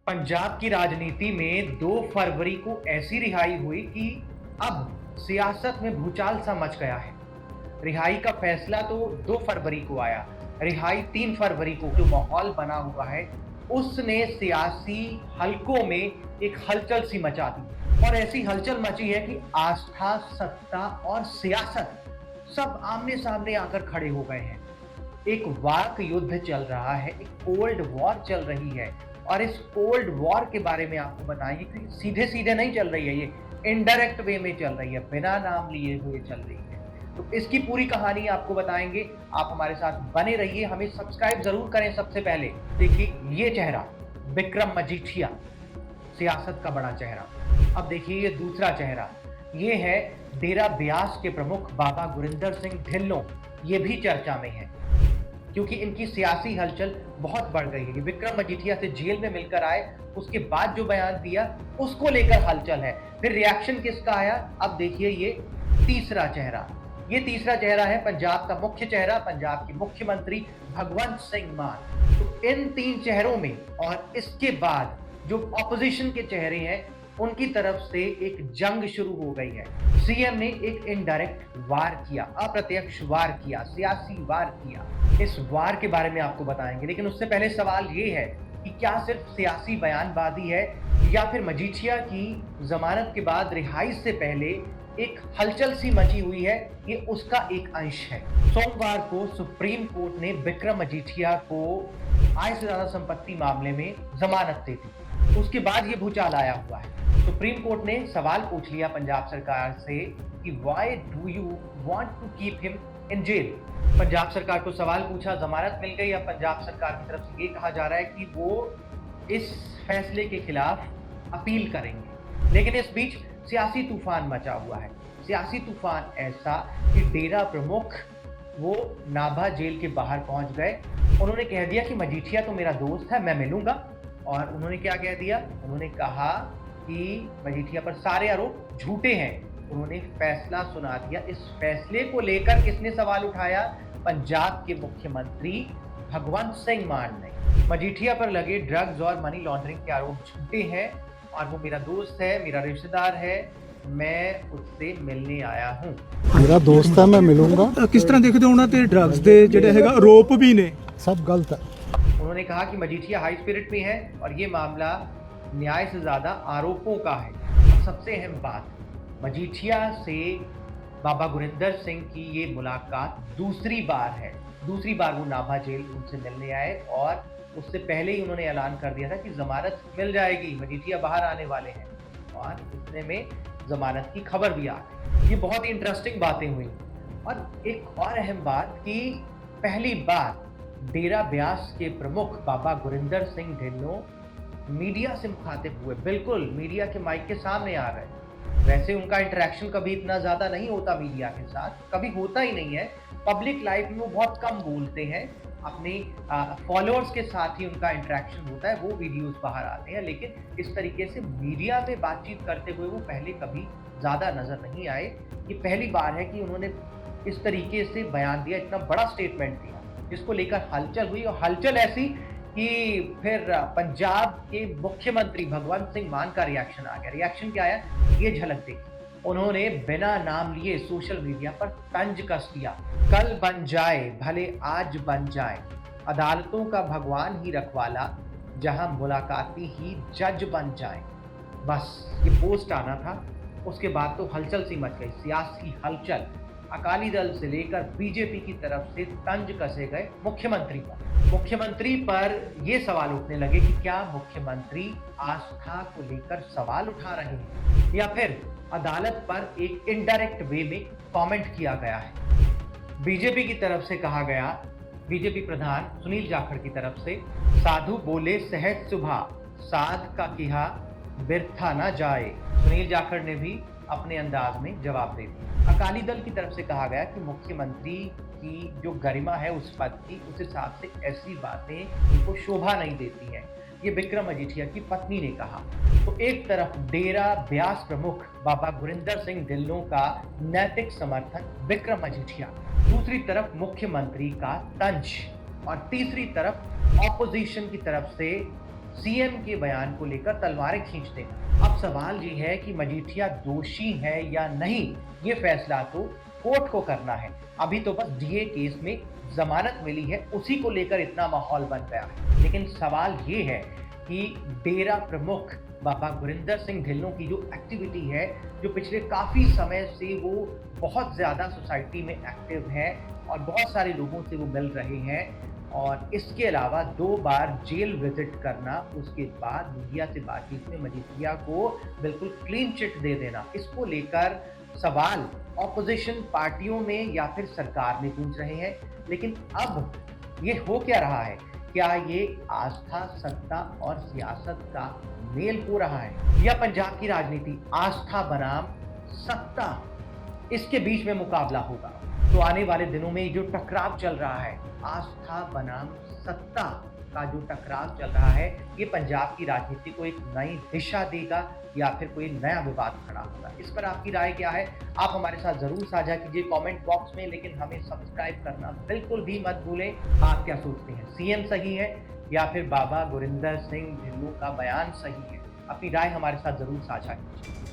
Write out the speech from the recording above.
पंजाब की राजनीति में 2 फरवरी को ऐसी रिहाई हुई कि अब सियासत में भूचाल सा मच गया है। रिहाई का फैसला तो 2 फरवरी को आया, रिहाई 3 फरवरी को जो माहौल बना हुआ है, उसने सियासी हलकों में एक हलचल सी मचा दी और ऐसी हलचल मची है कि आस्था, सत्ता और सियासत सब आमने-सामने आकर खड़े हो गए हैं। एक वाक युद्ध चल रहा है, एक कोल्ड वॉर चल रही है और इस कोल्ड वॉर के बारे में आपको बताएंगे कि सीधे-सीधे नहीं चल रही है ये, इनडायरेक्ट वे में चल रही है, बिना नाम लिए हुए चल रही है। तो इसकी पूरी कहानी आपको बताएंगे, आप हमारे साथ बने रहिए, हमें सब्सक्राइब ज़रूर करें सबसे पहले। देखिए ये चेहरा, विक्रम मजीठिया, सियासत का बड़ा चेहरा। अब देखिए ये दूसरा चेहरा, ये है डेरा ब्यास के प्रमुख बाबा गुरिंदर सिंह ढिल्लों, ये भी चर्चा में है। क्योंकि इनकी सियासी हलचल बहुत बढ़ गई है। विक्रम मजीठिया से जेल में मिलकर आए, उसके बाद जो बयान दिया, उसको लेकर हलचल है। फिर रिएक्शन किसका आया? अब देखिए ये तीसरा चेहरा। ये तीसरा चेहरा है पंजाब का मुख्य चेहरा, पंजाब के मुख्यमंत्री भगवंत सिंह मान। तो इन 3 चेहरों में और इसके बाद जो ऑपोजिशन के चेहरे हैं, उनकी तरफ से एक जंग शुरू हो गई है। सीएम ने एक इनडायरेक्ट वार किया, अप्रत्यक्ष वार किया, सियासी वार किया। इस वार के बारे में आपको बताएंगे, लेकिन उससे पहले सवाल ये है कि क्या सिर्फ सियासी बयानबाजी है या फिर मजीठिया की जमानत के बाद रिहाई से पहले एक हलचल सी मची हुई है, ये उसका एक अंश है। सोमवार को सुप्रीम कोर्ट ने विक्रम मजीठिया को आय से ज्यादा संपत्ति मामले में जमानत दे दी। उसके बाद ये भूचाल आया हुआ है। सुप्रीम कोर्ट ने सवाल पूछ लिया पंजाब सरकार से कि why do you want to keep him in jail. Punjab सरकार को सवाल पूछा, जमानत मिल गई। अब पंजाब सरकार की तरफ से ये कहा जा रहा है कि वो इस फैसले के खिलाफ अपील करेंगे। लेकिन इस बीच सियासी तूफान मचा हुआ है। सियासी तूफान ऐसा कि डेरा प्रमुख वो नाभा जेल के बाहर पहुंच गए। उन्होंने कह दिया कि मजीठिया तो मेरा दोस्त है, मैं मिलूंगा। और उन्होंने क्या कह दिया? उन्होंने कहा कि मजीठिया पर सारे आरोप झूठे हैं। उन्होंने फैसला सुना दिया। इस फैसले को लेकर किसने सवाल उठाया? पंजाब के मुख्यमंत्री भगवंत सिंह मान ने। मजीठिया पर लगे ड्रग्स और मनी लॉन्ड्रिंग के आरोप झूठे हैं और वो मेरा दोस्त है, मेरा रिश्तेदार है, मैं उससे मिलने आया हूँ। मेरा दोस्त है, मैं मिलूंगा। किस तरह देखते हो ਉਹਨਾਂ ਤੇ ਡਰੱਗਸ ਦੇ ਜਿਹੜੇ ਹੈਗਾ ਆਰੋਪ ਵੀ ਨੇ? सब गलत है। उन्होंने कहा कि मजीठिया हाई स्पिरिट में है और ये मामला न्याय से ज्यादा आरोपों का है। अब सबसे अहम बात, मजीठिया से बाबा गुरिंदर सिंह की ये मुलाकात दूसरी बार है। दूसरी बार वो नाभा जेल उनसे मिलने आए और उससे पहले ही उन्होंने ऐलान कर दिया था कि जमानत मिल जाएगी, मजीठिया बाहर आने वाले हैं और इतने में जमानत की खबर भी आ गई। ये बहुत ही इंटरेस्टिंग बातें हुई। और एक और अहम बात कि पहली बार डेरा ब्यास के प्रमुख बाबा गुरिंदर सिंह ढिल्लों मीडिया से मुखातिब हुए, बिल्कुल मीडिया के माइक के सामने आ गए। वैसे उनका इंटरेक्शन कभी इतना ज़्यादा नहीं होता मीडिया के साथ, कभी होता ही नहीं है। पब्लिक लाइफ में वो बहुत कम बोलते हैं, अपने फॉलोअर्स के साथ ही उनका इंटरेक्शन होता है, वो वीडियोस बाहर आते हैं। लेकिन इस तरीके से मीडिया में बातचीत करते हुए वो पहले कभी ज़्यादा नज़र नहीं आए। ये पहली बार है कि उन्होंने इस तरीके से बयान दिया, इतना बड़ा स्टेटमेंट दिया, जिसको लेकर हलचल हुई। और हलचल ऐसी कि फिर पंजाब के मुख्यमंत्री भगवंत सिंह मान का रिएक्शन आ गया। रिएक्शन क्या आया, ये झलक देखी। उन्होंने बिना नाम लिए सोशल मीडिया पर तंज कस दिया, कल बन जाए भले आज बन जाए, अदालतों का भगवान ही रखवाला, जहां मुलाकाती ही जज बन जाए। बस ये पोस्ट आना था, उसके बाद तो हलचल सी मच गई, सियासी हलचल। अकाली दल से लेकर बीजेपी की तरफ से तंज कसे गए मुख्यमंत्री पर। मुख्यमंत्री पर ये सवाल उठने लगे कि क्या मुख्यमंत्री आस्था को लेकर सवाल उठा रहे हैं या फिर अदालत पर एक इनडायरेक्ट वे में कमेंट किया गया है। बीजेपी की तरफ से कहा गया, बीजेपी प्रधान सुनील जाखड़ की तरफ से, साधु बोले सहज सुभा, साध का किहा बिरथा ना जाए। सुनील जाखड़ ने भी अपने अंदाज में जवाब दे दिया। अकाली दल की तरफ से कहा गया कि मुख्यमंत्री की जो गरिमा है उस पद की, उस हिसाब से ऐसी बातें उनको शोभा नहीं देती हैं। ये विक्रम मजीठिया की पत्नी ने कहा। तो एक तरफ डेरा ब्यास प्रमुख बाबा गुरिंदर सिंह ढिल्लों का नैतिक समर्थन विक्रम मजीठिया, दूसरी तरफ मुख्यमंत्री का तंज और तीसरी तरफ ऑपोजिशन की तरफ से सीएम के बयान को लेकर तलवारें खींचते हैं। अब सवाल ये है कि मजीठिया दोषी है या नहीं, ये फैसला तो कोर्ट को करना है। अभी तो बस डीए केस में जमानत मिली है, उसी को लेकर इतना माहौल बन गया है। लेकिन सवाल ये है कि डेरा प्रमुख बाबा गुरिंदर सिंह ढिल्लों की जो एक्टिविटी है, जो पिछले काफ़ी समय से वो बहुत ज़्यादा सोसाइटी में एक्टिव है और बहुत सारे लोगों से वो मिल रहे हैं, और इसके अलावा 2 बार जेल विजिट करना, उसके बाद मीडिया से बातचीत में मजीठिया को बिल्कुल क्लीन चिट दे देना, इसको लेकर सवाल ऑपोजिशन पार्टियों में या फिर सरकार में गूंज रहे हैं। लेकिन अब ये हो क्या रहा है? क्या ये आस्था, सत्ता और सियासत का मेल हो रहा है, या पंजाब की राजनीति आस्था बनाम सत्ता, इसके बीच में मुकाबला होगा? तो आने वाले दिनों में जो टकराव चल रहा है, आस्था बनाम सत्ता का जो टकराव चल रहा है, ये पंजाब की राजनीति को एक नई दिशा देगा या फिर कोई नया विवाद खड़ा होगा? इस पर आपकी राय क्या है? आप हमारे साथ जरूर साझा कीजिए कमेंट बॉक्स में, लेकिन हमें सब्सक्राइब करना बिल्कुल भी मत भूलें। आप क्या सोचते हैं, सीएम सही है या फिर बाबा गुरिंदर सिंह ढिल्लों का बयान सही है? अपनी राय हमारे साथ जरूर साझा कीजिए।